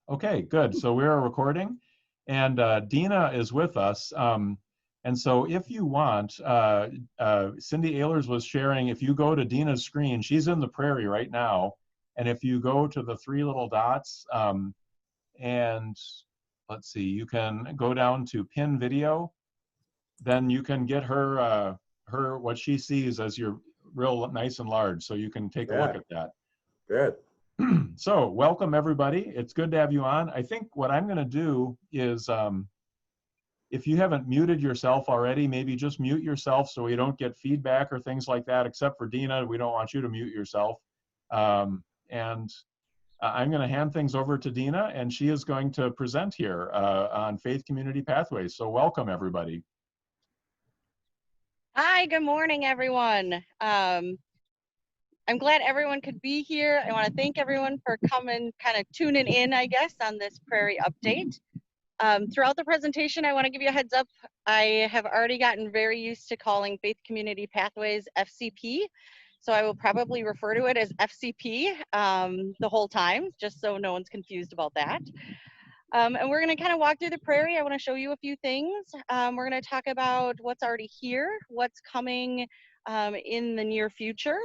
Okay, good. So we are recording, and Dena is with us. And so if you want, Cindy Ehlers was sharing, if you go to Dena's screen, she's in the Prairie right now. And if you go to the three little dots, and let's see, you can go down to pin video, then you can get her what she sees as your real nice and large. So you can take a look Yeah, at that. good. So welcome everybody. It's good to have you on. I think what I'm going to do is, if you haven't muted yourself already, maybe just mute yourself so we don't get feedback or things like that, except for Dena, we don't want you to mute yourself. And I'm going to hand things over to Dena, and she is going to present here on Faith Community Pathways. So welcome everybody. Hi, good morning, everyone. I'm glad everyone could be here. I want to thank everyone for coming, kind of tuning in, I guess, on this Prairie update. Throughout the presentation, I want to give you a heads up. I have already gotten very used to calling Faith Community Pathways FCP. So I will probably refer to it as FCP the whole time, just so no one's confused about that. And we're going to kind of walk through the Prairie. I want to show you a few things. We're going to talk about what's already here, what's coming in the near future,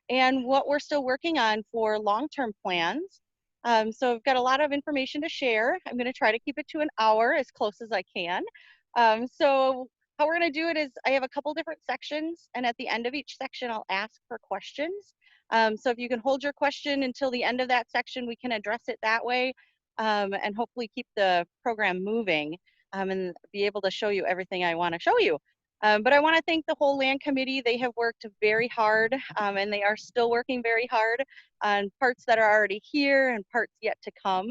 and what we're still working on for long-term plans. So I've got a lot of information to share. I'm going to try to keep it to an hour as close as I can. So how we're going to do it is I have a couple different sections, and at the end of each section, I'll ask for questions. So if you can hold your question until the end of that section, we can address it that way. And hopefully keep the program moving and be able to show you everything I want to show you. But I want to thank the whole land committee. They have worked very hard and they are still working very hard on parts that are already here and parts yet to come.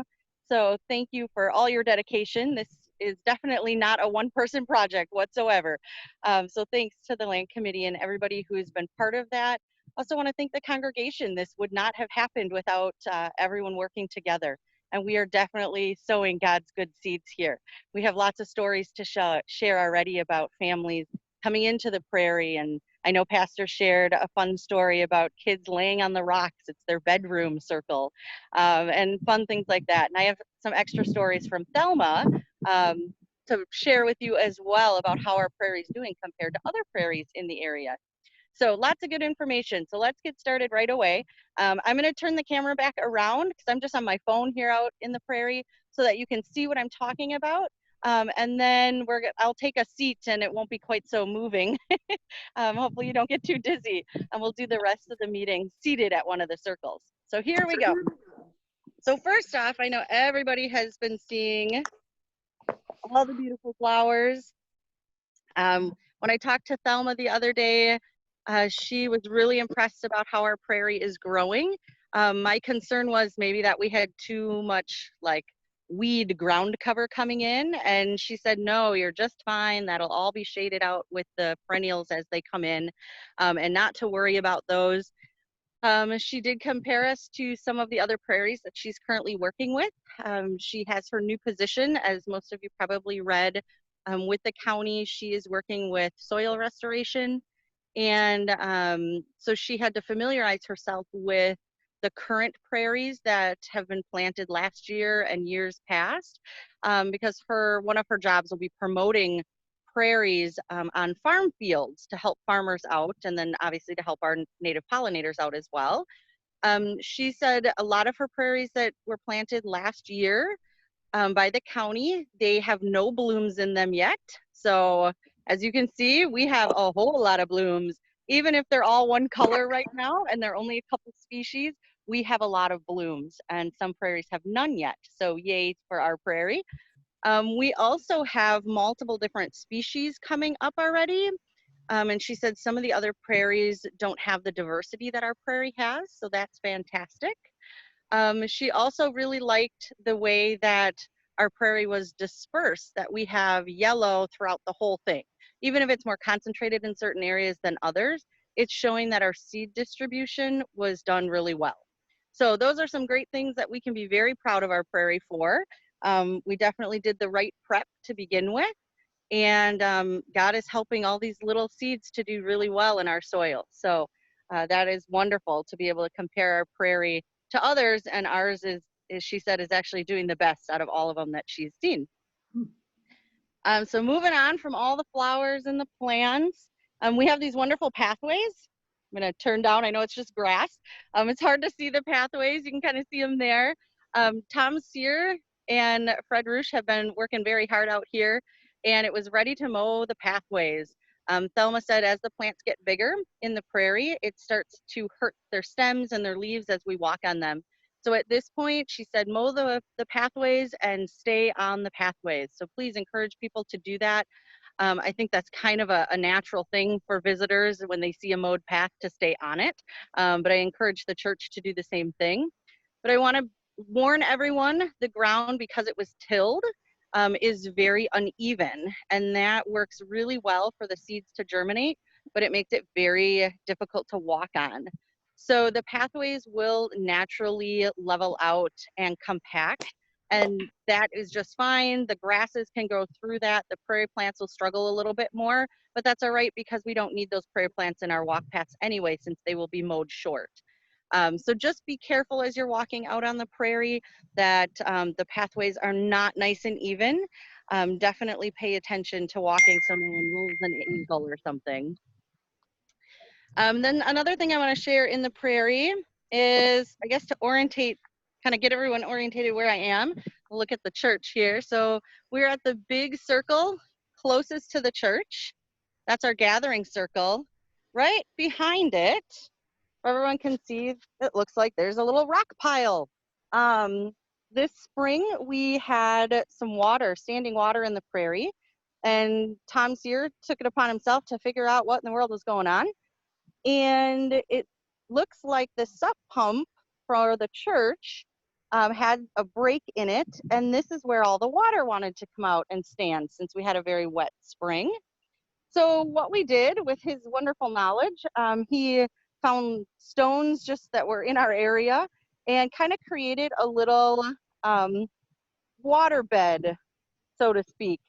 So thank you for all your dedication. This is definitely not a one-person project whatsoever. So thanks to the land committee and everybody who has been part of that. Also want to thank the congregation. This would not have happened without everyone working together. And we are definitely sowing God's good seeds here. We have lots of stories to share already about families coming into the Prairie. And I know Pastor shared a fun story about kids laying on the rocks. It's their bedroom circle and fun things like that. And I have some extra stories from Thelma to share with you as well about how our Prairie is doing compared to other prairies in the area. So lots of good information. So let's get started right away. I'm going to turn the camera back around because I'm just on my phone here out in the Prairie so that you can see what I'm talking about. And then I'll take a seat and it won't be quite so moving. Hopefully you don't get too dizzy, and we'll do the rest of the meeting seated at one of the circles. So here we go. So first off, I know everybody has been seeing all the beautiful flowers. When I talked to Thelma the other day, she was really impressed about how our Prairie is growing. My concern was maybe that we had too much like weed ground cover coming in, and she said, no, you're just fine. That'll all be shaded out with the perennials as they come in, and not to worry about those. She did compare us to some of the other prairies that she's currently working with. She has her new position, as most of you probably read, with the county. She is working with soil restoration. And so she had to familiarize herself with the current prairies that have been planted last year and years past, because one of her jobs will be promoting prairies on farm fields to help farmers out, and then obviously to help our native pollinators out as well. She said a lot of her prairies that were planted last year by the county, they have no blooms in them yet. So as you can see, we have a whole lot of blooms. Even if they're all one color right now and they're only a couple species, we have a lot of blooms, and some prairies have none yet. So yay for our Prairie. We also have multiple different species coming up already. And she said some of the other prairies don't have the diversity that our Prairie has, so that's fantastic. She also really liked the way that our Prairie was dispersed, that we have yellow throughout the whole thing. Even if it's more concentrated in certain areas than others, it's showing that our seed distribution was done really well. So those are some great things that we can be very proud of our Prairie for. We definitely did the right prep to begin with. And God is helping all these little seeds to do really well in our soil. So that is wonderful to be able to compare our Prairie to others, and ours is she said is actually doing the best out of all of them that she's seen. So moving on from all the flowers and the plants, we have these wonderful pathways. I'm going to turn down. I know it's just grass. It's hard to see the pathways. You can kind of see them there. Tom Sear and Fred Roosh have been working very hard out here, and it was ready to mow the pathways. Thelma said as the plants get bigger in the prairie, it starts to hurt their stems and their leaves as we walk on them. So at this point, she said, mow the pathways and stay on the pathways. So please encourage people to do that. I think that's kind of a natural thing for visitors when they see a mowed path to stay on it. But I encourage the church to do the same thing. But I want to warn everyone, the ground, because it was tilled, is very uneven. And that works really well for the seeds to germinate, but it makes it very difficult to walk on. So the pathways will naturally level out and compact, and that is just fine. The grasses can go through that. The prairie plants will struggle a little bit more, but that's all right because we don't need those prairie plants in our walk paths anyway, since they will be mowed short. So just be careful as you're walking out on the prairie that the pathways are not nice and even. Definitely pay attention to walking so no one rolls an ankle or something. Then another thing I want to share in the prairie is, I guess, to orientate, kind of get everyone orientated where I am. We'll look at the church here. So we're at the big circle closest to the church. That's our gathering circle. Right behind it, everyone can see, it looks like there's a little rock pile. This spring we had some water, standing water in the prairie, and Tom Sear took it upon himself to figure out what in the world was going on. And it looks like the sup pump for the church had a break in it, and this is where all the water wanted to come out and stand since we had a very wet spring. So what we did with his wonderful knowledge, he found stones just that were in our area and kind of created a little water bed, so to speak.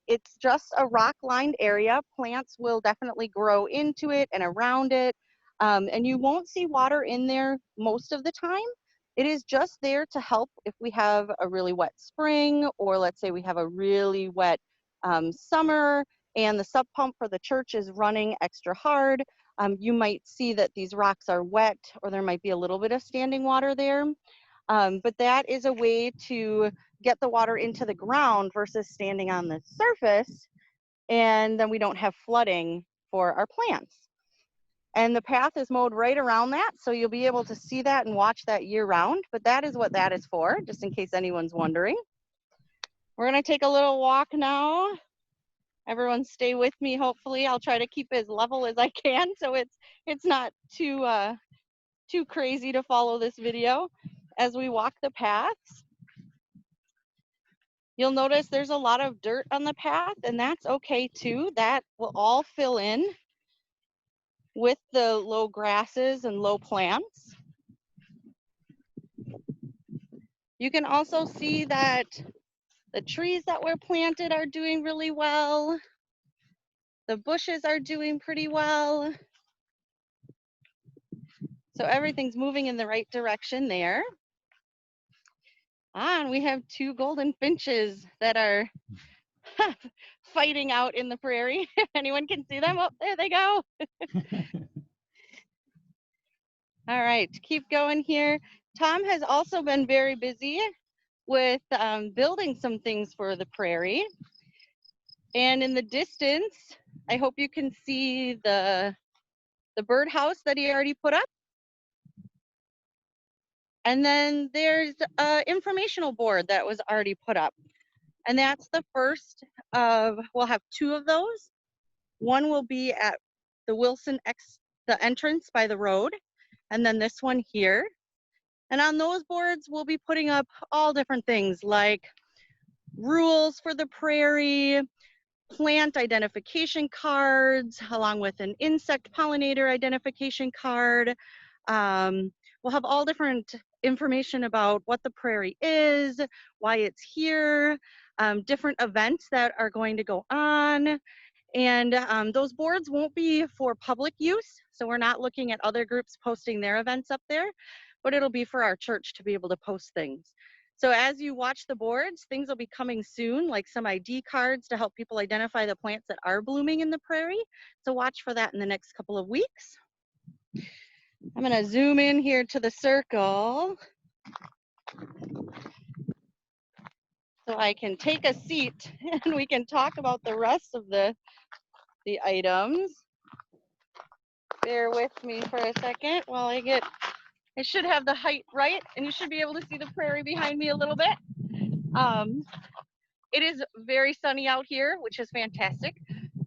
It's just a rock-lined area. Plants will definitely grow into it and around it, and you won't see water in there most of the time. It is just there to help if we have a really wet spring, or let's say we have a really wet summer and the sub pump for the church is running extra hard. You might see that these rocks are wet, or there might be a little bit of standing water there. But that is a way to get the water into the ground versus standing on the surface, and then we don't have flooding for our plants. And the path is mowed right around that, so you'll be able to see that and watch that year round, but that is what that is for, just in case anyone's wondering. We're gonna take a little walk now. Everyone stay with me, hopefully. I'll try to keep it as level as I can so it's not too crazy to follow this video. As we walk the paths, you'll notice there's a lot of dirt on the path, and that's okay too. That will all fill in with the low grasses and low plants. You can also see that the trees that were planted are doing really well. The bushes are doing pretty well. So everything's moving in the right direction there. And we have two golden finches that are fighting out in the prairie. If anyone can see them, oh, there they go. All right, keep going here. Tom has also been very busy with building some things for the prairie. And in the distance, I hope you can see the birdhouse that he already put up. And then there's an informational board that was already put up. And that's the first of, we'll have two of those. One will be at the the entrance by the road, and then this one here. And on those boards, we'll be putting up all different things like rules for the prairie, plant identification cards, along with an insect pollinator identification card. We'll have all different information about what the prairie is, why it's here, different events that are going to go on. And those boards won't be for public use, so we're not looking at other groups posting their events up there, but it'll be for our church to be able to post things. So as you watch the boards, things will be coming soon, like some ID cards to help people identify the plants that are blooming in the prairie. So watch for that in the next couple of weeks. I'm gonna zoom in here to the circle so I can take a seat and we can talk about the rest of the items. Bear with me for a second while I should have the height right, and you should be able to see the prairie behind me a little bit. It is very sunny out here, which is fantastic,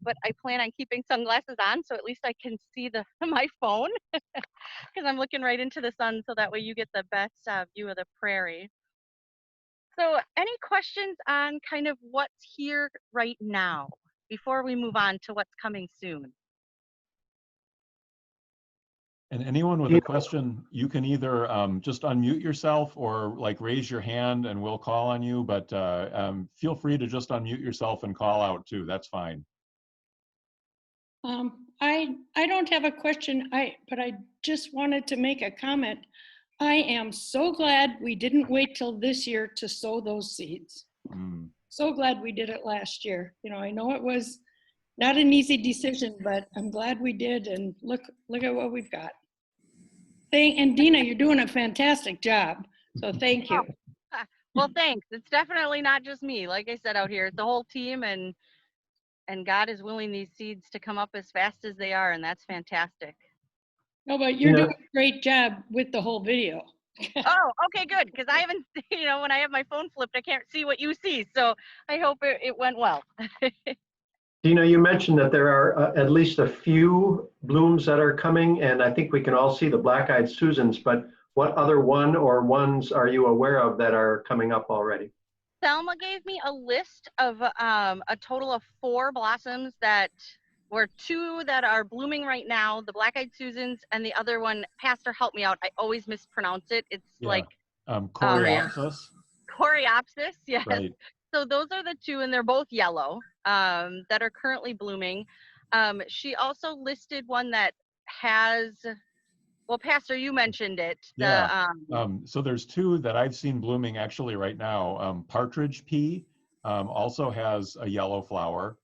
but I plan on keeping sunglasses on so at least I can see my phone because I'm looking right into the sun, so that way you get the best view of the prairie. So any questions on kind of what's here right now before we move on to what's coming soon? And anyone with a question, you can either just unmute yourself or like raise your hand and we'll call on you, but feel free to just unmute yourself and call out too. That's fine. I don't have a question, but I just wanted to make a comment. I am so glad we didn't wait till this year to sow those seeds. So glad we did it last year. You know, I know it was not an easy decision, but I'm glad we did, and look at what we've got. And Dena, you're doing a fantastic job, so thank you. Well, thanks. It's definitely not just me. Like I said out here, it's the whole team, and God is willing these seeds to come up as fast as they are, and that's fantastic. No, but you're doing a great job with the whole video. Oh, okay, good, because I haven't, you know, when I have my phone flipped, I can't see what you see, so I hope it went well. Dena, you mentioned that there are at least a few blooms that are coming, and I think we can all see the black-eyed Susans, but what other one or ones are you aware of that are coming up already? Thelma gave me a list of a total of 4 blossoms that were 2 that are blooming right now, the black-eyed Susans, and the other one, Pastor, help me out, I always mispronounce it. It's like Coreopsis. Coreopsis, yes. Right. So those are the 2, and they're both yellow, that are currently blooming. She also listed one that has, well, Pastor, you mentioned it. So there's 2 that I've seen blooming actually right now. Partridge pea also has a yellow flower.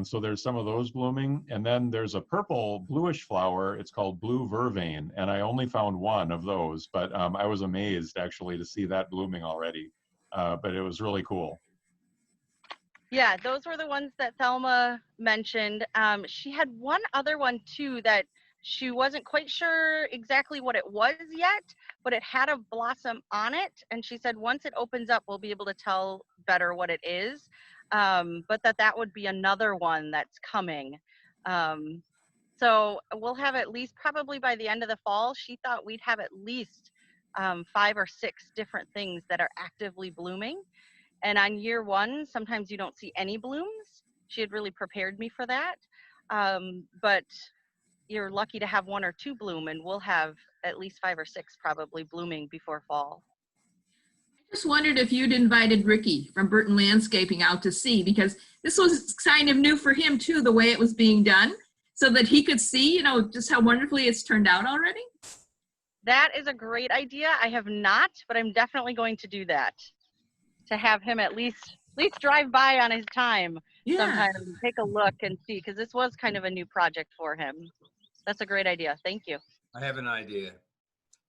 So there's some of those blooming. And then there's a purple bluish flower. It's called blue vervain. And I only found 1 of those, but I was amazed actually to see that blooming already. But it was really cool. Yeah, those were the ones that Thelma mentioned. She had one other one too that she wasn't quite sure exactly what it was yet, but it had a blossom on it. And she said, once it opens up, we'll be able to tell better what it is. But that would be another one that's coming. So we'll have at least probably by the end of the fall, she thought we'd have at least 5 or 6 different things that are actively blooming. And on year 1, sometimes you don't see any blooms. She had really prepared me for that. But you're lucky to have 1 or 2 bloom, and we'll have at least 5 or 6 probably blooming before fall. I just wondered if you'd invited Ricky from Burton Landscaping out to see, because this was kind of new for him too, the way it was being done, so that he could see, you know, just how wonderfully it's turned out already. That is a great idea. I have not, but I'm definitely going to do that. To have him at least drive by on his time sometime and take a look and see, because this was kind of a new project for him. That's a great idea. Thank you. I have an idea.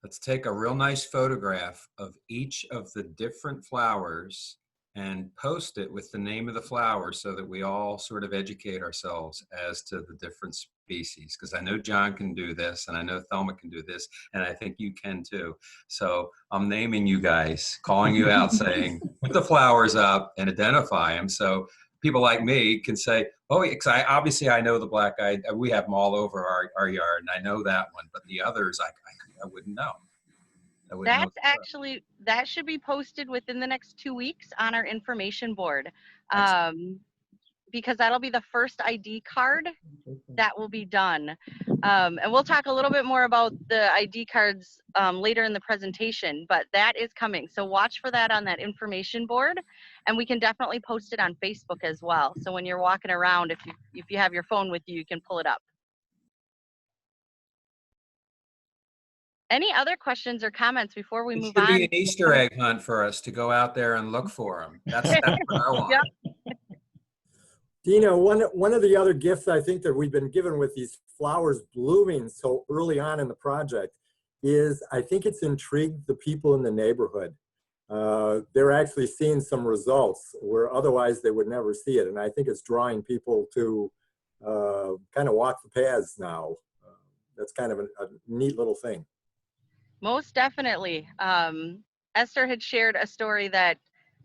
Let's take a real nice photograph of each of the different flowers and post it with the name of the flower so that we all sort of educate ourselves as to the different species. Because I know John can do this, and I know Thelma can do this, and I think you can too. So I'm naming you guys, calling you out, saying, put the flowers up and identify them. So people like me can say, oh, because obviously I know the black-eyed, we have them all over our yard, and I know that one, but the others I wouldn't know. That's actually, that should be posted within the next 2 weeks on our information board, because that'll be the first ID card that will be done. And we'll talk a little bit more about the ID cards later in the presentation, but that is coming. So watch for that on that information board, and we can definitely post it on Facebook as well. So when you're walking around, if you have your phone with you, you can pull it up. Any other questions or comments before we It move should be on? an Easter egg hunt for us to go out there and look for them. That's what I want. Yep. Dina, one of the other gifts I think that we've been given with these flowers blooming so early on in the project is I think it's intrigued the people in the neighborhood. They're actually seeing some results where otherwise they would never see it. And I think it's drawing people to kind of walk the paths now. That's kind of a neat little thing. Most definitely. Esther had shared a story that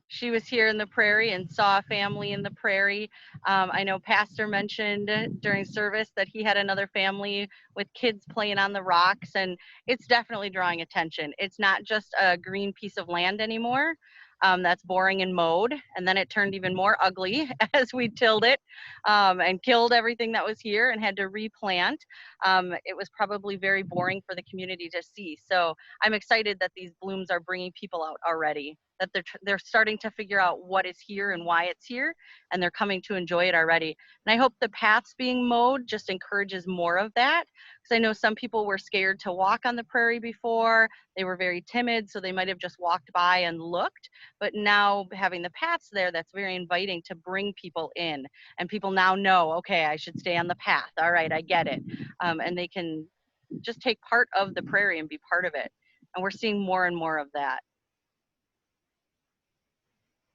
she was here in the Prairie and saw a family in the Prairie. I know Pastor mentioned during service that he had another family with kids playing on the rocks, and it's definitely drawing attention. It's not just a green piece of land anymore. That's boring and mowed, and then it turned even more ugly as we tilled it and killed everything that was here and had to replant. It was probably very boring for the community to see. So I'm excited that these blooms are bringing people out already, that they're starting to figure out what is here and why it's here, and they're coming to enjoy it already. And I hope the paths being mowed just encourages more of that, because I know some people were scared to walk on the Prairie before. They were very timid, so they might have just walked by and looked. But now having the paths there, that's very inviting to bring people in. And people now know, okay, I should stay on the path. All right, I get it. And they can just take part of the Prairie and be part of it. And we're seeing more and more of that.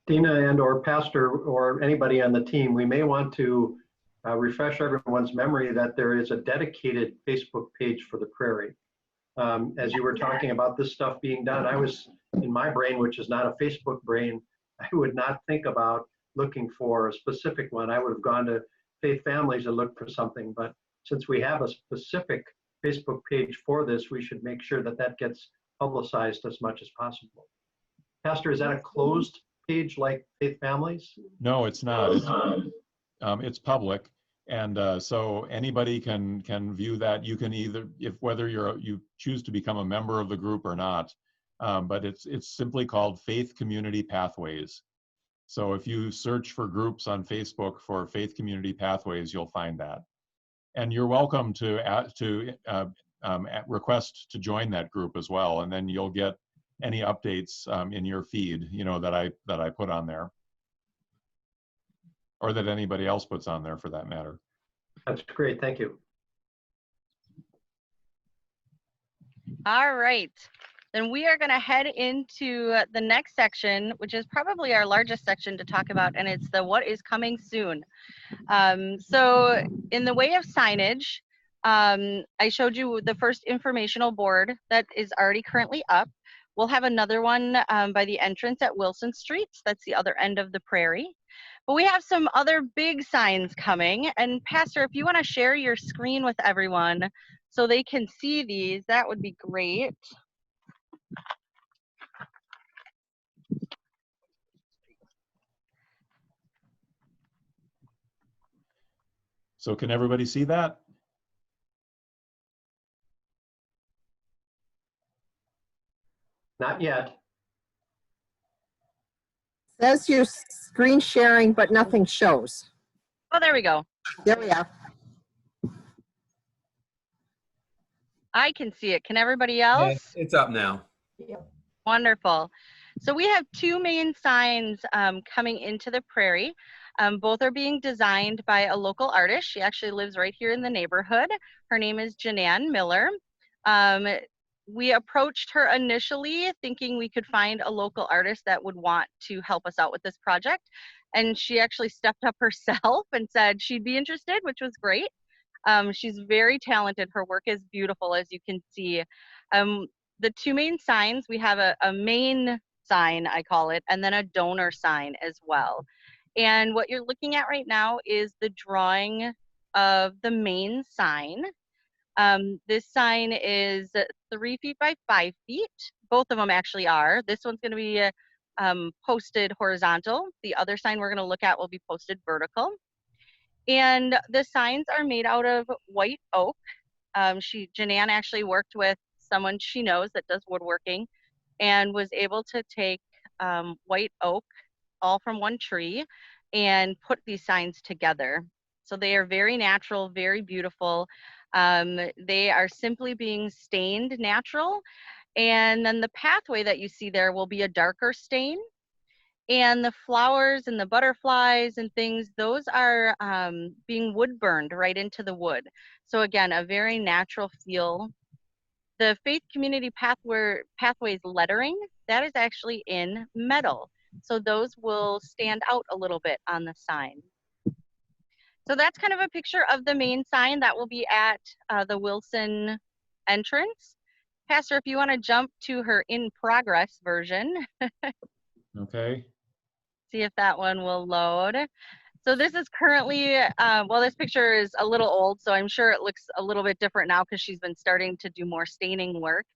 Dena and or Pastor or anybody on the team, we may want to refresh everyone's memory that there is a dedicated Facebook page for the Prairie. As you were talking about this stuff being done, I was in my brain, which is not a Facebook brain, I would not think about looking for a specific one. I would have gone to Faith Families and looked for something. But since we have a specific Facebook page for this, we should make sure that that gets publicized as much as possible. Pastor, is that a closed page like Faith Families? No, it's not. It's public. And so anybody can view that. You can either, whether you choose to become a member of the group or not, but it's simply called Faith Community Pathways. So if you search for groups on Facebook for Faith Community Pathways, you'll find that. And you're welcome to request to join that group as well, and then you'll get any updates in your feed, that I put on there, or that anybody else puts on there for that matter. That's great, thank you. All right, then we are going to head into the next section, which is probably our largest section to talk about, and it's the what is coming soon. So in the way of signage, I showed you the first informational board that is already currently up. We'll have another one by the entrance at Wilson Street. That's the other end of the Prairie. But we have some other big signs coming. And Pastor, if you want to share your screen with everyone so they can see these, that would be great. So can everybody see that? Not yet. Says you're screen sharing, but nothing shows. Oh, there we go. There we are. I can see it. Can everybody else? Yeah, it's up now. Wonderful. So we have two main signs coming into the Prairie. Both are being designed by a local artist. She actually lives right here in the neighborhood. Her name is Jeananne Miller. We approached her initially thinking we could find a local artist that would want to help us out with this project. And she actually stepped up herself and said she'd be interested, which was great. She's very talented. Her work is beautiful, as you can see. The two main signs, we have a main sign, I call it, and then a donor sign as well. And what you're looking at right now is the drawing of the main sign. This sign is 3 feet by 5 feet. Both of them actually are. This one's going to be posted horizontal. The other sign we're going to look at will be posted vertical. And the signs are made out of white oak. Jeananne actually worked with someone she knows that does woodworking and was able to take white oak all from one tree and put these signs together. So they are very natural, very beautiful. They are simply being stained natural. And then the pathway that you see there will be a darker stain. And the flowers and the butterflies and things, those are being wood burned right into the wood. So again, a very natural feel. The Faith Community Pathways lettering, that is actually in metal. So those will stand out a little bit on the sign. So that's kind of a picture of the main sign that will be at the Wilson entrance. Pastor, if you want to jump to her in progress version. Okay. See if that one will load. So this is currently, well, this picture is a little old, so I'm sure it looks a little bit different now because she's been starting to do more staining work.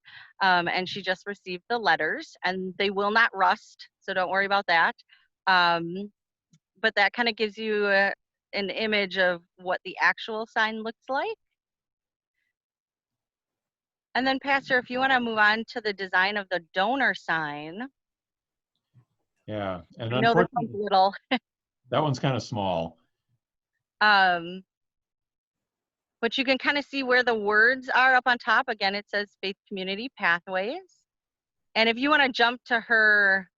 And she just received the letters, and they will not rust, so don't worry about that. But that kind of gives you an image of what the actual sign looks like. And then Pastor, if you want to move on to the design of the donor sign. Yeah, and I know this one's unfortunately, little. that one's kind of small. But you can kind of see where the words are up on top. Again, it says Faith Community Pathways. And if you want to jump to her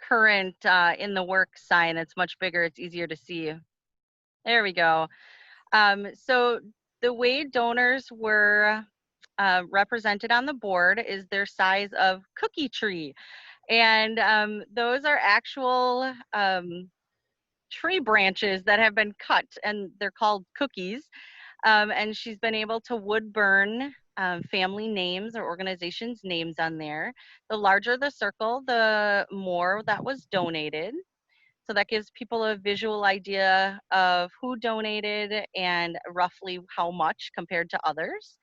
current in the work sign, it's much bigger, it's easier to see. There we go. So the way donors were represented on the board is their size of cookie tree. And those are actual tree branches that have been cut, and they're called cookies. And she's been able to wood burn family names or organizations' names on there. The larger the circle, the more that was donated. So that gives people a visual idea of who donated and roughly how much compared to others.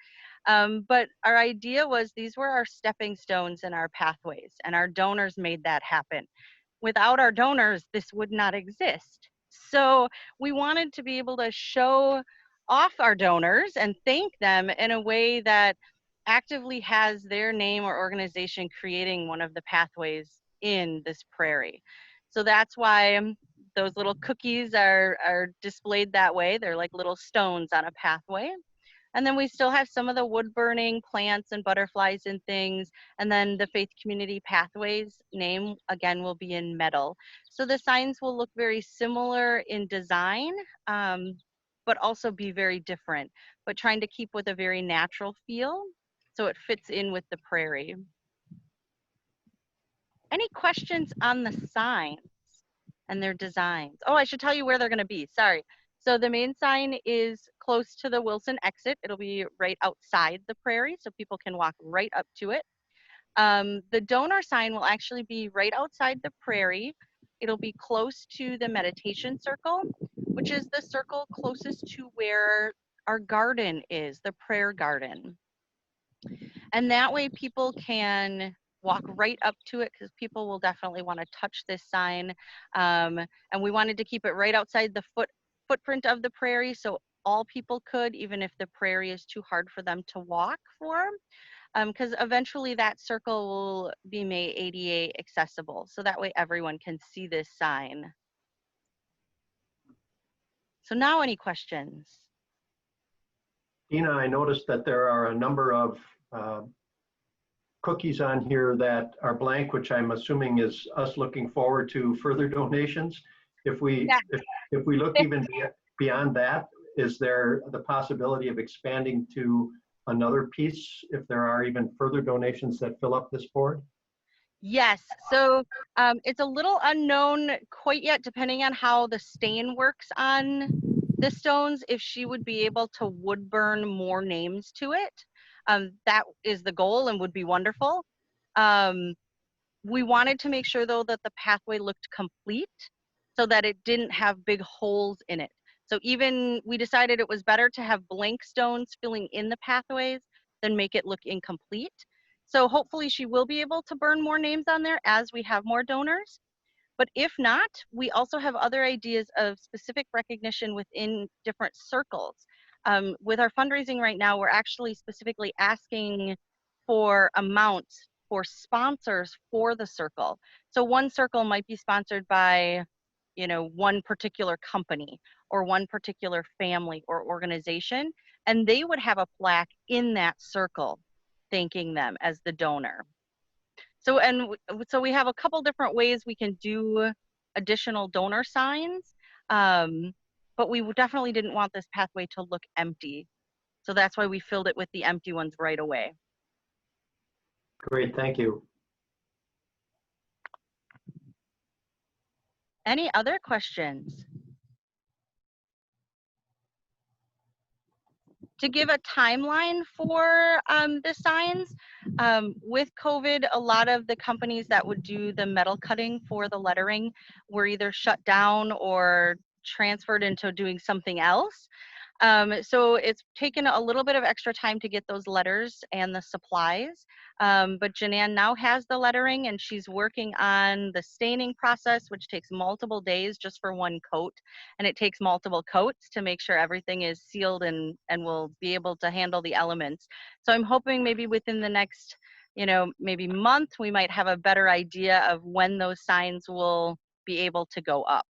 But our idea was these were our stepping stones and our pathways, and our donors made that happen. Without our donors, this would not exist. So we wanted to be able to show off our donors and thank them in a way that actively has their name or organization creating one of the pathways in this prairie. So that's why those little cookies are displayed that way. They're like little stones on a pathway. And then we still have some of the wood burning plants and butterflies and things. And then the Faith Community Pathways name, again, will be in metal. So the signs will look very similar in design, but also be very different, but trying to keep with a very natural feel so it fits in with the prairie. Any questions on the signs and their designs? Oh, I should tell you where they're going to be. Sorry. So the main sign is close to the Wilson exit. It'll be right outside the prairie, so people can walk right up to it. The donor sign will actually be right outside the prairie. It'll be close to the meditation circle, which is the circle closest to where our garden is, the prayer garden. And that way people can walk right up to it because people will definitely want to touch this sign. And we wanted to keep it right outside the footprint of the prairie so all people could, even if the prairie is too hard for them to walk for. Because eventually that circle will be made ADA accessible. So that way everyone can see this sign. So now any questions? Dena, I noticed that there are a number of cookies on here that are blank, which I'm assuming is us looking forward to further donations. If we look even beyond that, is there the possibility of expanding to another piece if there are even further donations that fill up this board? Yes, so it's a little unknown quite yet, depending on how the stain works on the stones, if she would be able to wood burn more names to it. That is the goal and would be wonderful. We wanted to make sure though that the pathway looked complete so that it didn't have big holes in it. So even we decided it was better to have blank stones filling in the pathways than make it look incomplete. So hopefully she will be able to burn more names on there as we have more donors. But if not, we also have other ideas of specific recognition within different circles. With our fundraising right now, we're actually specifically asking for amounts for sponsors for the circle. So one circle might be sponsored by, you know, one particular company or one particular family or organization, and they would have a plaque in that circle thanking them as the donor. So, so we have a couple different ways we can do additional donor signs, but we definitely didn't want this pathway to look empty. So that's why we filled it with the empty ones right away. Great, thank you. Any other questions? To give a timeline for the signs, with COVID, a lot of the companies that would do the metal cutting for the lettering were either shut down or transferred into doing something else. So it's taken a little bit of extra time to get those letters and the supplies. But Janan now has the lettering, and she's working on the staining process, which takes multiple days just for one coat. And it takes multiple coats to make sure everything is sealed and will be able to handle the elements. So I'm hoping maybe within the next, maybe month, we might have a better idea of when those signs will be able to go up.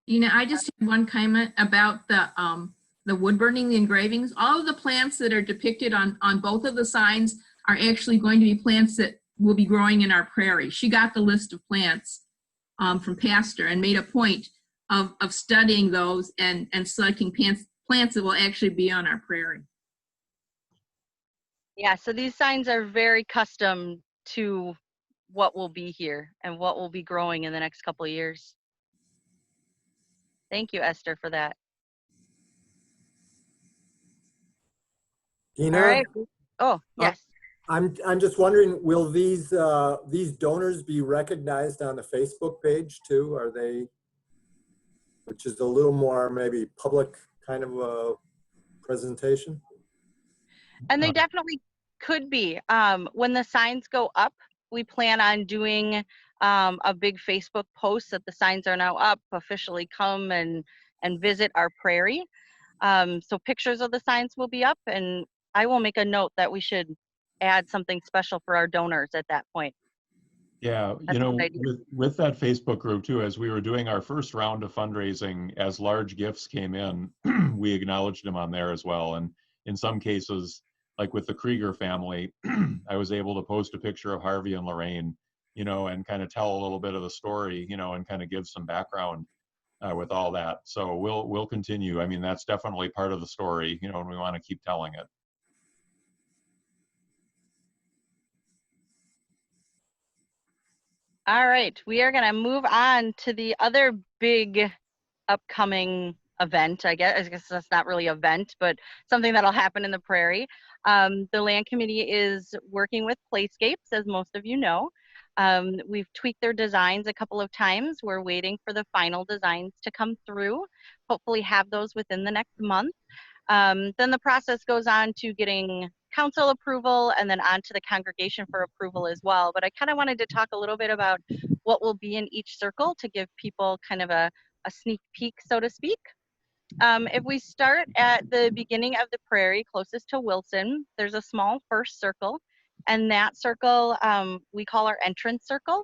I just have one comment about the wood burning, the engravings. All of the plants that are depicted on both of the signs are actually going to be plants that will be growing in our prairie. She got the list of plants from Pastor and made a point of studying those and selecting plants that will actually be on our prairie. Yeah, so these signs are very custom to what will be here and what will be growing in the next couple of years. Thank you, Esther, for that. Dena? All right. Oh, yes. I'm just wondering, will these donors be recognized on the Facebook page too? Are they, which is a little more maybe public kind of a presentation? And they definitely could be. When the signs go up, we plan on doing a big Facebook post that the signs are now up, officially come and visit our prairie. So pictures of the signs will be up, and I will make a note that we should add something special for our donors at that point. Yeah, with that Facebook group too, as we were doing our first round of fundraising, as large gifts came in, we acknowledged them on there as well. And in some cases, like with the Krieger family, I was able to post a picture of Harvey and Lorraine, and kind of tell a little bit of the story, and kind of give some background with all that. So we'll continue. I mean, that's definitely part of the story, and we want to keep telling it. All right, we are going to move on to the other big upcoming event. I guess that's not really an event, but something that'll happen in the prairie. The land committee is working with Playscapes, as most of you know. We've tweaked their designs a couple of times. We're waiting for the final designs to come through. Hopefully have those within the next month. Then the process goes on to getting council approval and then on to the congregation for approval as well. But I kind of wanted to talk a little bit about what will be in each circle to give people kind of a sneak peek, so to speak. If we start at the beginning of the prairie, closest to Wilson, there's a small first circle, and that circle we call our entrance circle.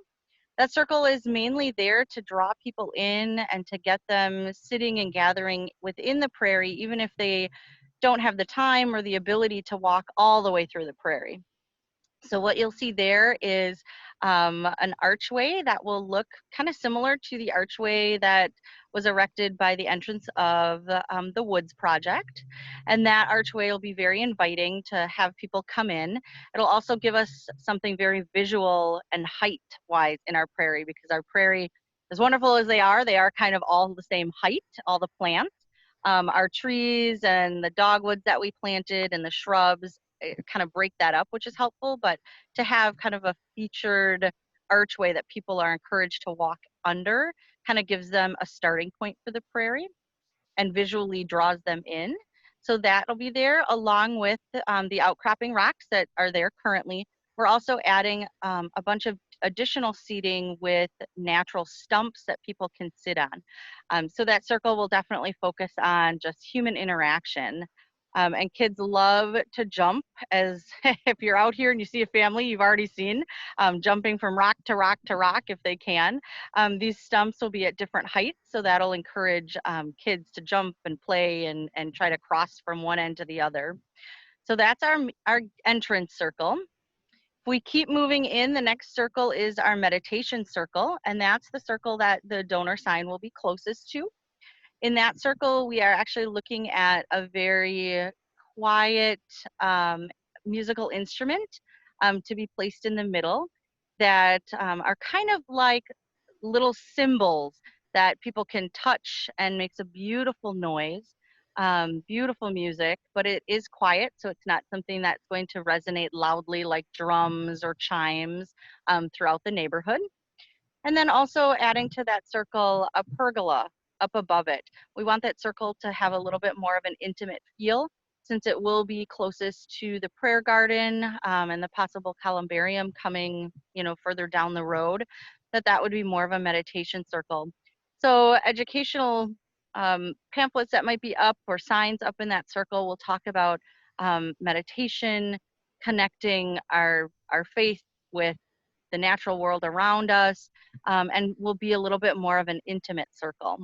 That circle is mainly there to draw people in and to get them sitting and gathering within the prairie, even if they don't have the time or the ability to walk all the way through the prairie. So what you'll see there is an archway that will look kind of similar to the archway that was erected by the entrance of the Woods project. And that archway will be very inviting to have people come in. It'll also give us something very visual and height-wise in our prairie, because our prairie, as wonderful as they are kind of all the same height, all the plants. Our trees and the dogwoods that we planted and the shrubs kind of break that up, which is helpful, but to have kind of a featured archway that people are encouraged to walk under kind of gives them a starting point for the prairie and visually draws them in. So that'll be there along with the outcropping rocks that are there currently. We're also adding a bunch of additional seating with natural stumps that people can sit on. So that circle will definitely focus on just human interaction. And kids love to jump, as if you're out here and you see a family you've already seen jumping from rock to rock to rock if they can. These stumps will be at different heights, so that'll encourage kids to jump and play and try to cross from one end to the other. So that's our entrance circle. If we keep moving in, the next circle is our meditation circle, and that's the circle that the donor sign will be closest to. In that circle, we are actually looking at a very quiet musical instrument to be placed in the middle that are kind of like little cymbals that people can touch and makes a beautiful noise, beautiful music, but it is quiet, so it's not something that's going to resonate loudly like drums or chimes throughout the neighborhood. And then also adding to that circle a pergola up above it. We want that circle to have a little bit more of an intimate feel, since it will be closest to the prayer garden and the possible columbarium coming, further down the road, that would be more of a meditation circle. So educational pamphlets that might be up or signs up in that circle will talk about meditation, connecting our faith with the natural world around us, and will be a little bit more of an intimate circle.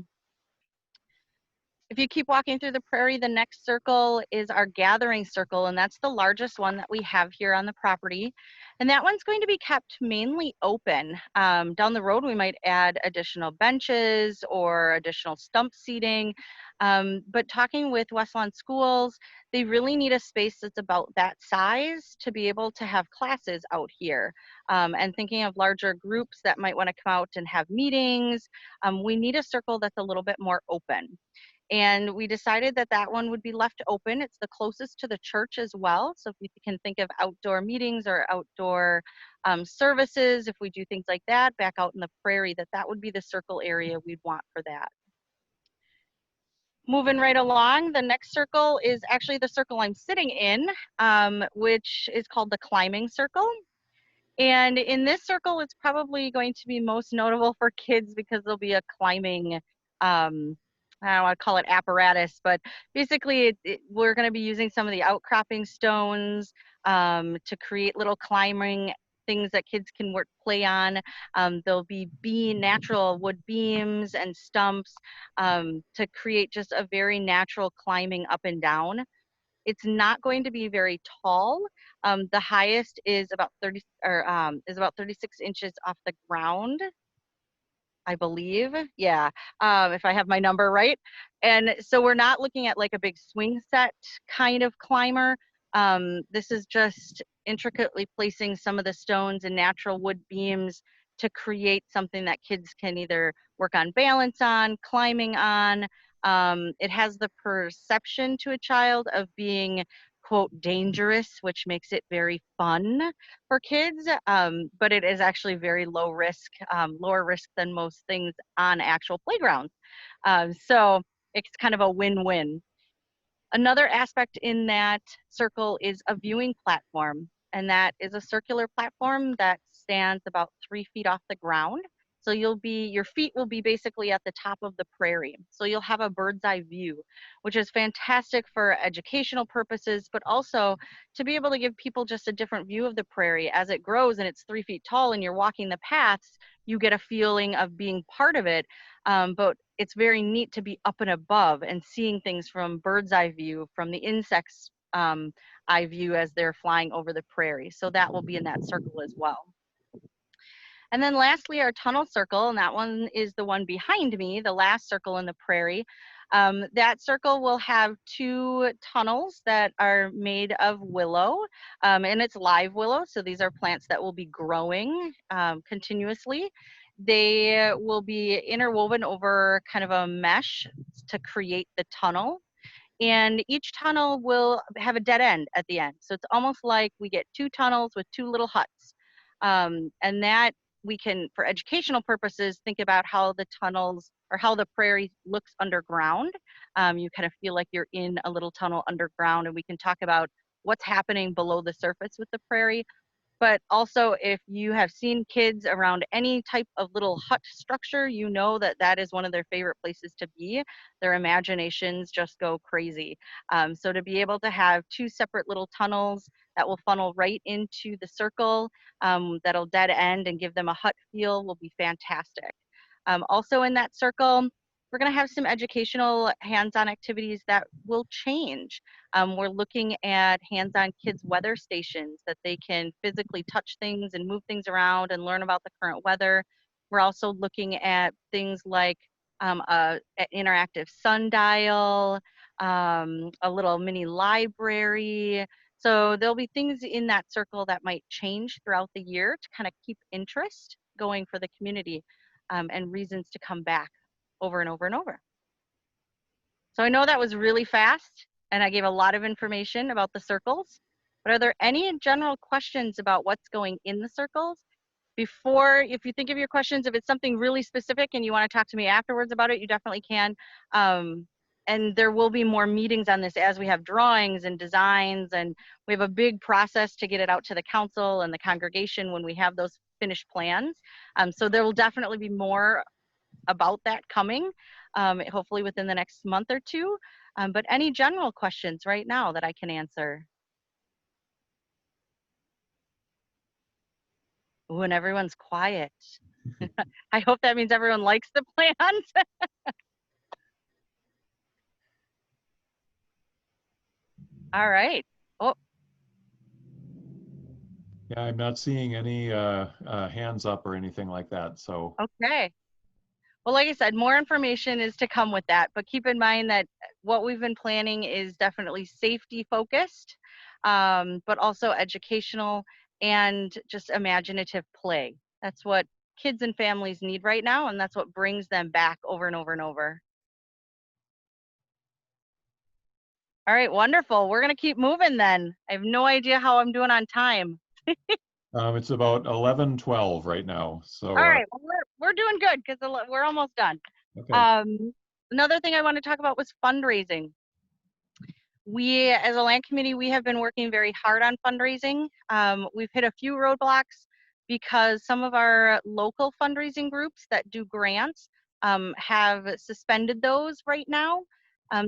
If you keep walking through the prairie, the next circle is our gathering circle, and that's the largest one that we have here on the property. And that one's going to be kept mainly open. Down the road, we might add additional benches or additional stump seating. But talking with Westlawn Schools, they really need a space that's about that size to be able to have classes out here. And thinking of larger groups that might want to come out and have meetings, we need a circle that's a little bit more open. And we decided that one would be left open. It's the closest to the church as well. So if you can think of outdoor meetings or outdoor services, if we do things like that back out in the prairie, that would be the circle area we'd want for that. Moving right along, the next circle is actually the circle I'm sitting in, which is called the climbing circle. And in this circle, it's probably going to be most notable for kids because there'll be a climbing I don't want to call it apparatus, but basically we're going to be using some of the outcropping stones to create little climbing things that kids can play on. There'll be natural wood beams and stumps to create just a very natural climbing up and down. It's not going to be very tall. The highest is about 36 inches off the ground, I believe. Yeah, if I have my number right. And so we're not looking at like a big swing set kind of climber. This is just intricately placing some of the stones and natural wood beams to create something that kids can either work on balance on, climbing on. It has the perception to a child of being, quote, dangerous, which makes it very fun for kids, but it is actually very low risk, lower risk than most things on actual playgrounds. So it's kind of a win-win. Another aspect in that circle is a viewing platform, and that is a circular platform that stands about 3 feet off the ground. So your feet will be basically at the top of the prairie. So you'll have a bird's eye view, which is fantastic for educational purposes, but also to be able to give people just a different view of the prairie. As it grows and it's 3 feet tall and you're walking the paths, you get a feeling of being part of it. But it's very neat to be up and above and seeing things from bird's eye view, from the insects' eye view as they're flying over the prairie. So that will be in that circle as well. And then lastly, our tunnel circle, and that one is the one behind me, the last circle in the prairie. That circle will have 2 tunnels that are made of willow, and it's live willow. So these are plants that will be growing continuously. They will be interwoven over kind of a mesh to create the tunnel. And each tunnel will have a dead end at the end. So it's almost like we get 2 tunnels with 2 little huts. And that we can, for educational purposes, think about how the tunnels or how the prairie looks underground. You kind of feel like you're in a little tunnel underground, and we can talk about what's happening below the surface with the prairie. But also, if you have seen kids around any type of little hut structure, you know that that is one of their favorite places to be. Their imaginations just go crazy. So to be able to have 2 separate little tunnels that will funnel right into the circle, that'll dead end and give them a hut feel will be fantastic. Also in that circle, we're going to have some educational hands-on activities that will change. We're looking at hands-on kids weather stations that they can physically touch things and move things around and learn about the current weather. We're also looking at things like an interactive sundial, a little mini library. So there'll be things in that circle that might change throughout the year to kind of keep interest going for the community, and reasons to come back over and over and over. So I know that was really fast and I gave a lot of information about the circles, but are there any general questions about what's going in the circles? Before, if you think of your questions, if it's something really specific and you want to talk to me afterwards about it, you definitely can. And there will be more meetings on this as we have drawings and designs, and we have a big process to get it out to the council and the congregation when we have those finished plans. So there will definitely be more about that coming, hopefully within the next month or two. But any general questions right now that I can answer? Ooh, and everyone's quiet. I hope that means everyone likes the plans. All right. Oh, Yeah, I'm not seeing any hands up or anything like that. So okay. Well, like I said, more information is to come with that, but keep in mind that what we've been planning is definitely safety focused, but also educational and just imaginative play. That's what kids and families need right now, and that's what brings them back over and over and over. All right, wonderful. We're going to keep moving then. I have no idea how I'm doing on time. it's about 11:12 right now. So All right, well, we're doing good because we're almost done. okay. Another thing I want to talk about was fundraising. We, as a land committee, we have been working very hard on fundraising. We've hit a few roadblocks because some of our local fundraising groups that do grants have suspended those right now.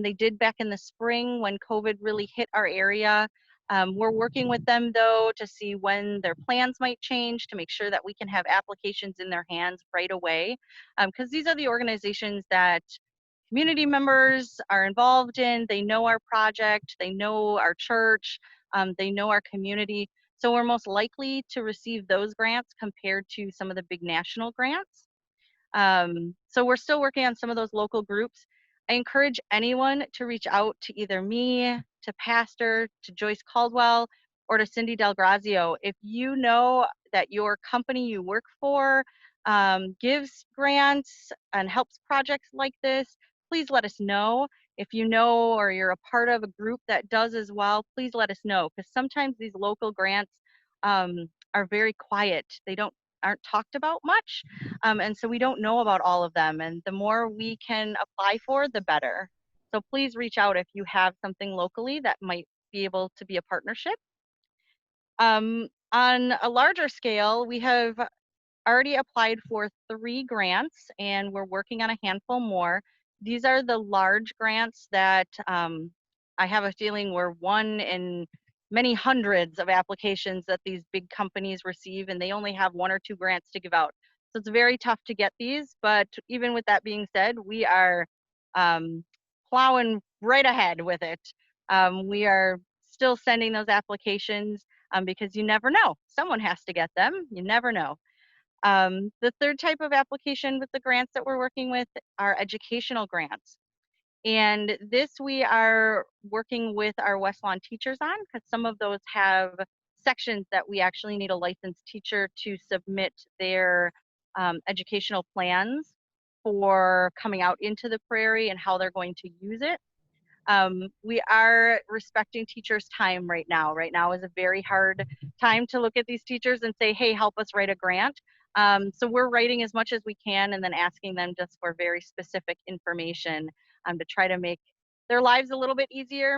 They did back in the spring when COVID really hit our area. We're working with them though to see when their plans might change to make sure that we can have applications in their hands right away. Because these are the organizations that community members are involved in. They know our project, they know our church, they know our community. So we're most likely to receive those grants compared to some of the big national grants. So we're still working on some of those local groups. I encourage anyone to reach out to either me, to Pastor, to Joyce Caldwell, or to Cindy Del Grazio. If you know that your company you work for gives grants and helps projects like this, please let us know. If you know or you're a part of a group that does as well, please let us know, because sometimes these local grants are very quiet. They aren't talked about much, and so we don't know about all of them, and the more we can apply for, the better. So please reach out if you have something locally that might be able to be a partnership. On a larger scale, we have already applied for 3 grants and we're working on a handful more. These are the large grants that I have a feeling were one in many hundreds of applications that these big companies receive, and they only have 1 or 2 grants to give out. So it's very tough to get these, but even with that being said, we are plowing right ahead with it. We are still sending those applications because you never know. Someone has to get them. You never know. The third type of application with the grants that we're working with are educational grants. And this we are working with our West Lawn teachers on, because some of those have sections that we actually need a licensed teacher to submit their educational plans for coming out into the prairie and how they're going to use it. We are respecting teachers' time right now. Right now is a very hard time to look at these teachers and say, hey, help us write a grant. So we're writing as much as we can and then asking them just for very specific information to try to make their lives a little bit easier.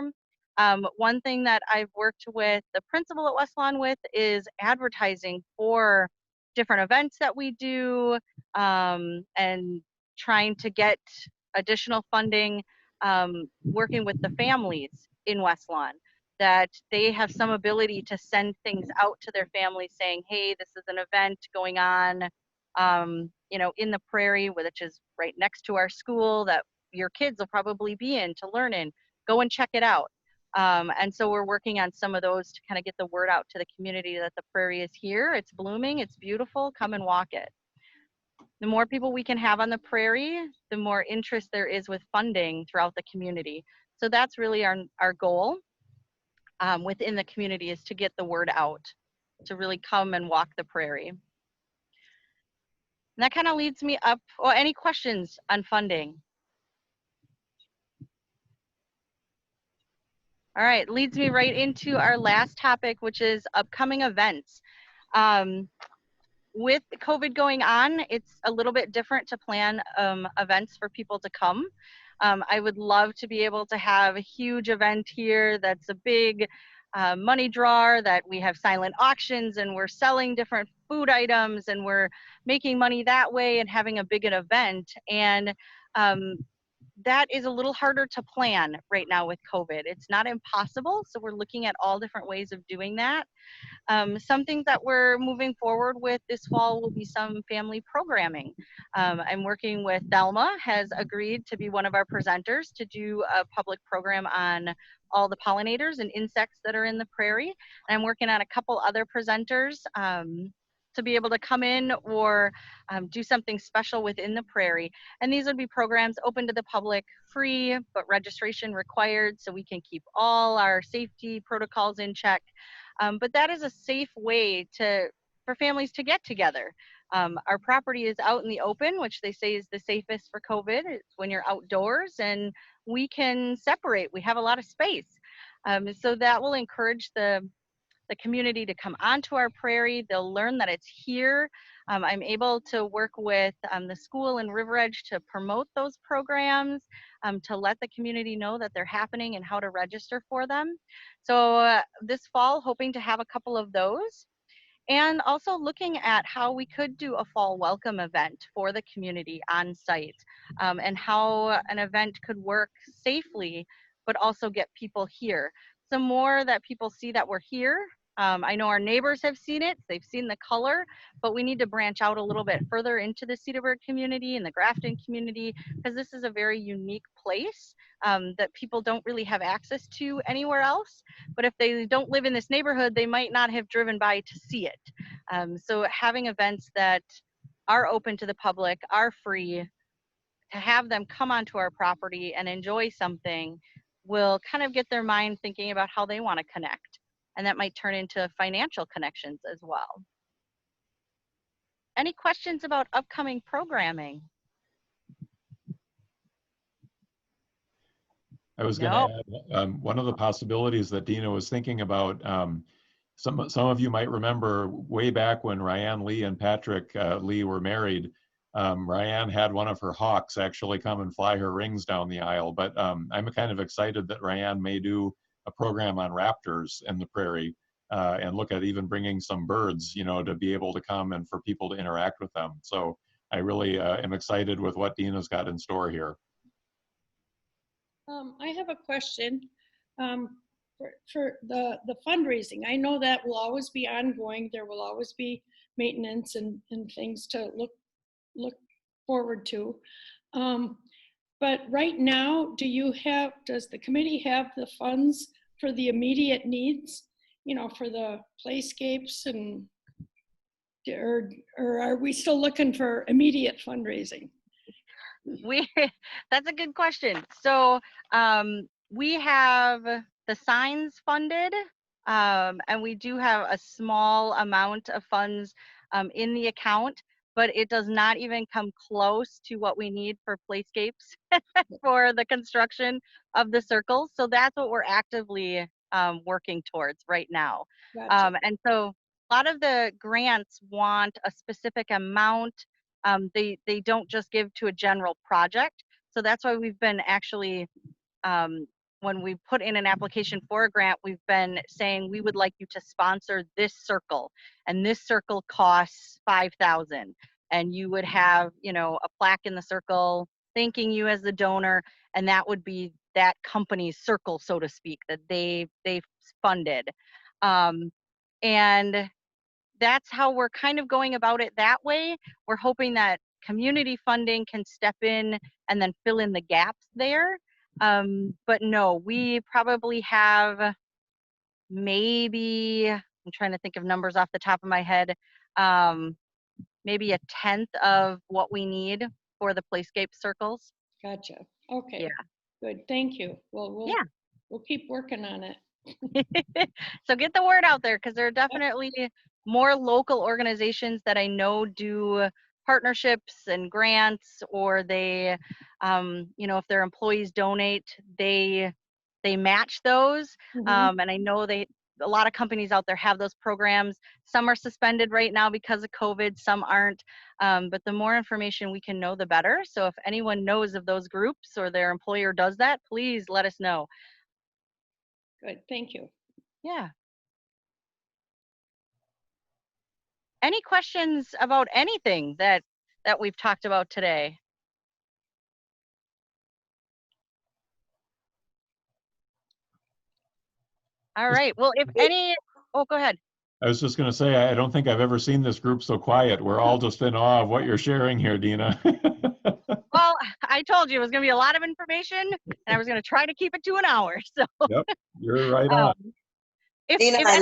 One thing that I've worked with the principal at West Lawn with is advertising for different events that we do, and trying to get additional funding, working with the families in West Lawn, that they have some ability to send things out to their families saying, hey, this is an event going on, you know, in the Prairie, which is right next to our school, that your kids will probably be in to learn in. Go and check it out. And so we're working on some of those to kind of get the word out to the community that the Prairie is here. It's blooming, it's beautiful, come and walk it. The more people we can have on the Prairie, the more interest there is with funding throughout the community. So that's really our goal within the community, is to get the word out, to really come and walk the Prairie. And that kind of leads me up, or any questions on funding? All right, leads me right into our last topic, which is upcoming events. With COVID going on, it's a little bit different to plan events for people to come. I would love to be able to have a huge event here that's a big money drawer, that we have silent auctions and we're selling different food items and we're making money that way and having a big event. And that is a little harder to plan right now with COVID. It's not impossible, so we're looking at all different ways of doing that. Some things that we're moving forward with this fall will be some family programming. I'm working with Thelma, has agreed to be one of our presenters to do a public program on all the pollinators and insects that are in the Prairie. And I'm working on a couple other presenters to be able to come in or do something special within the Prairie. And these would be programs open to the public, free, but registration required, so we can keep all our safety protocols in check. But that is a safe way for families to get together. Our property is out in the open, which they say is the safest for COVID. It's when you're outdoors and we can separate. We have a lot of space. So that will encourage the community to come onto our Prairie. They'll learn that it's here. I'm able to work with the school in River Edge to promote those programs, to let the community know that they're happening and how to register for them. So this fall, hoping to have a couple of those. And also looking at how we could do a fall welcome event for the community on site, and how an event could work safely, but also get people here. The more that people see that we're here, I know our neighbors have seen it, they've seen the color, but we need to branch out a little bit further into the Cedarburg community and the Grafton community, because this is a very unique place that people don't really have access to anywhere else. But if they don't live in this neighborhood, they might not have driven by to see it. So having events that are open to the public, are free, to have them come onto our property and enjoy something will kind of get their mind thinking about how they want to connect. And that might turn into financial connections as well. Any questions about upcoming programming? I was going to add one of the possibilities that Dena was thinking about. Some of you might remember way back when Ryan Lee and Patrick Lee were married. Ryan had one of her hawks actually come and fly her rings down the aisle. But I'm kind of excited that Ryan may do a program on raptors in the Prairie, and look at even bringing some birds, you know, to be able to come and for people to interact with them. So I really am excited with what Dena's got in store here. I have a question for the fundraising. I know that will always be ongoing. There will always be maintenance and things to look forward to. But right now, does the committee have the funds for the immediate needs, you know, for the playscapes, and or are we still looking for immediate fundraising? That's a good question. So we have the signs funded, and we do have a small amount of funds in the account, but it does not even come close to what we need for playscapes for the construction of the circles. So that's what we're actively working towards right now. Gotcha. And so a lot of the grants want a specific amount. They don't just give to a general project. So that's why we've been actually when we put in an application for a grant, we've been saying we would like you to sponsor this circle, and this circle costs $5,000, and you would have, you know, a plaque in the circle thanking you as the donor, and that would be that company's circle, so to speak, that they funded. And that's how we're kind of going about it that way. We're hoping that community funding can step in and then fill in the gaps there. But no, we probably have maybe, I'm trying to think of numbers off the top of my head, maybe 1/10 of what we need for the playscape circles. Gotcha. Okay. Yeah. Good. Thank you. Well, Yeah. we'll keep working on it. So get the word out there, because there are definitely more local organizations that I know do partnerships and grants, or they, you know, if their employees donate, they match those. Mhm. And I know a lot of companies out there have those programs. Some are suspended right now because of COVID, some aren't. But the more information we can know, the better. So if anyone knows of those groups or their employer does that, please let us know. Good. Thank you. Yeah. Any questions about anything that we've talked about today? All right. Well, if any, oh, go ahead. I was just going to say, I don't think I've ever seen this group so quiet. We're all just in awe of what you're sharing here, Dena. Well, I told you it was going to be a lot of information, and I was going to try to keep it to an hour. So, Yep, you're right on. Dena, I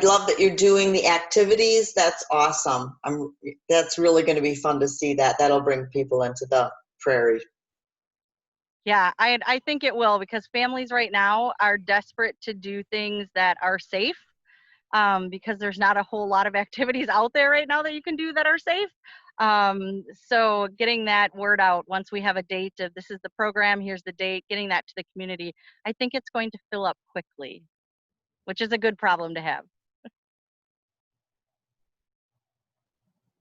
love that you're doing the activities. That's awesome. That's really going to be fun to see that. That'll bring people into the Prairie. yeah, I think it will, because families right now are desperate to do things that are safe, because there's not a whole lot of activities out there right now that you can do that are safe. So getting that word out, once we have a date of this is the program, here's the date, getting that to the community, I think it's going to fill up quickly, which is a good problem to have.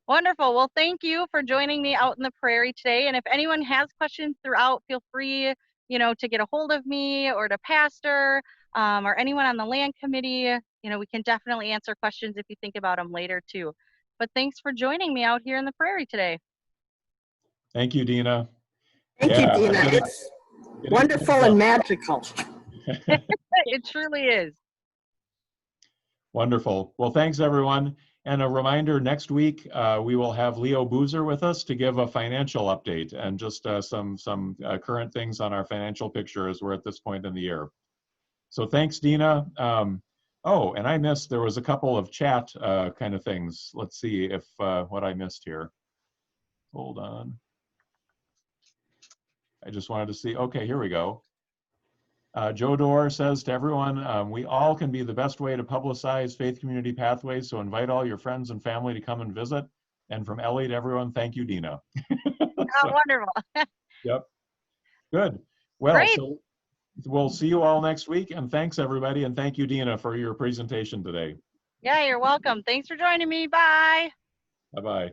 Wonderful. Well, thank you for joining me out in the Prairie today. And if anyone has questions throughout, feel free, you know, to get a hold of me or to Pastor, or anyone on the land committee. You know, we can definitely answer questions if you think about them later too. But thanks for joining me out here in the Prairie today. Thank you, Dena. Thank you, Dena. It's wonderful and magical. It truly is. Wonderful. Well, thanks, everyone. And a reminder, next week, we will have Leo Boozer with us to give a financial update and just some current things on our financial picture as we're at this point in the year. So thanks, Dena. Oh, and I missed, there was a couple of chat kind of things. Let's see if what I missed here. Hold on. I just wanted to see, okay, here we go. Joe Dorr says to everyone, we all can be the best way to publicize Faith Community Pathways, so invite all your friends and family to come and visit. And from Ellie to everyone, thank you, Dena. Oh, wonderful. Yep. Good. Well, Great. so we'll see you all next week, and thanks everybody, and thank you, Dena, for your presentation today. Yeah, you're welcome. Thanks for joining me. Bye. Bye-bye.